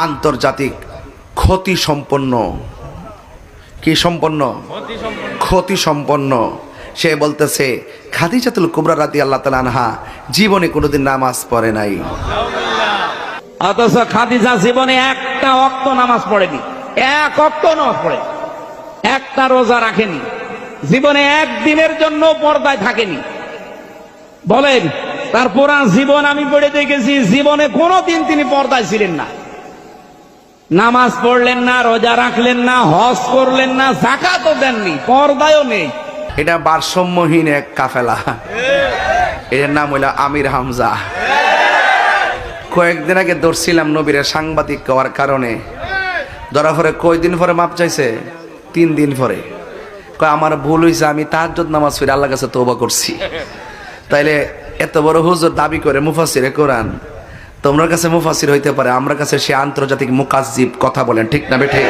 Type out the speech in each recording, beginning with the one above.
আন্তর্জাতিক ক্ষতি সম্পন্ন, কি সম্পন্ন? ক্ষতি সম্পন্ন। সে বলতেছে খাদিজাতুল কুবরা রাদিয়াল্লাহু তাআলা আনহা জীবনে কোনোদিন নামাজ পড়ে নাই, অথচ খাদিজা জীবনে একটা ওয়াক্ত নামাজ পড়েনি, এক ওয়াক্ত নামাজ পড়ে, একটা রোজা রাখেনি, জীবনে একদিনের জন্য পর্দায় থাকেনি। বলেন, তার পুরা জীবন আমি পড়ে দেখেছি, জীবনে কোনোদিন তিনি পর্দায় ছিলেন না, নামাজ পড়লেন না, রোজা রাখলেন না, হজ করলেন না, যাকাতও দেননি, পর্দায়ও নেই। এটা ভারসাম্যহীন এক কাফেলা। এর নাম হইল আমির হামজা। কয়েকদিন আগে ধরছিলাম নবীর সাংবাদিক হওয়ার কারণে, ধরা পরে কয়দিন পরে মাপ চাইছে? 3 দিন পরে। কয় আমার ভুল হয়েছে, আমি তাহাজ্জুদ নামাজ পড়ে আল্লাহর কাছে তওবা করছি। তাইলে এত বড় হুজুর দাবি করে মুফাসসিরে কোরআন, তোমার কাছে মুফাসসির হইতে পারে, আমার কাছে সে আন্তর্জাতিক মুকাজ্জিব। কথা বলেন ঠিক না বেঠিক?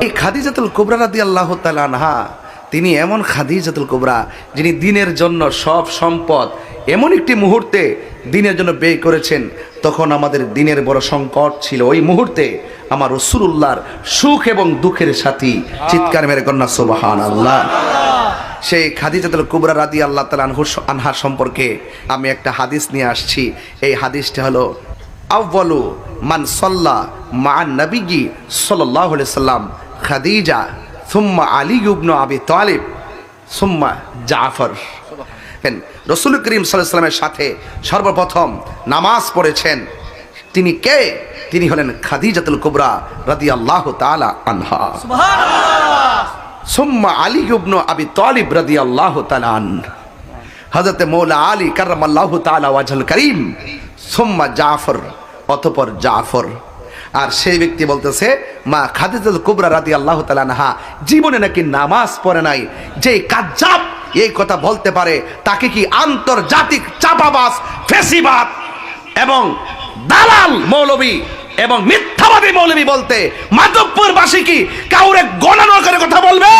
এই খাদিজাতুল কুবরা রাদিয়াল্লাহু তাআলা আনহা, তিনি এমন খাদিজাতুল কুবরা যিনি দিনের জন্য সব সম্পদ এমন একটি মুহূর্তে দিনের জন্য ব্যয় করেছেন, তখন আমাদের দিনের বড় সংকট ছিল। ওই মুহূর্তে আমার রাসূলুল্লাহর সুখ এবং দুঃখের সাথী। চিৎকার মেরে কন্যা সুবহানাল্লাহ। সেই খাদিজাতুল কুবরা রাদিয়াল্লাহু তাআলা আনহা সম্পর্কে আমি একটা হাদিস নিয়ে আসছি। এই হাদিসটা হলো আউয়ালু মান সাল্লা মা'আন নবী সাল্লাল্লাহু আলাইহি সাল্লাম খাদিজা সুম্মা আলী ইবনে আবি তালিব সুম্মা জাফর। রাসূল করিম সাল্লাল্লাহু আলাইহি সাল্লামের সাথে সর্বপ্রথম নামাজ পড়েছেন তিনি কে? তিনি হলেন খাদিজাতুল কুবরা রাদিয়াল্লাহু তাআলা আনহা। সুবহানাল্লাহ। সুম্মা আলী ইবনে আবি তালিব রাদিয়াল্লাহু তাআলা আনহু, হযরত মওলা আলী কাররামাল্লাহু তাআলা ওয়াজহুল করিম, সুম্মা জাফর, অতঃপর জাফর। আর সেই ব্যক্তি বলতেছে মা খাদিজাতুল কুবরা রাদিয়াল্লাহু তাআলা আনহা জীবনে নাকি নামাজ পড়ে নাই। যে কাজ্জাব এই কথা বলতে পারে, তাকে কি আন্তর্জাতিক চাপাবাজ, ফেসিবাদ এবং দালাল মৌলবী এবং মিথ্যাবাদী মৌলবী বলতে মাধবপুরবাসী কি কাউরে গণনা করে কথা বলবে?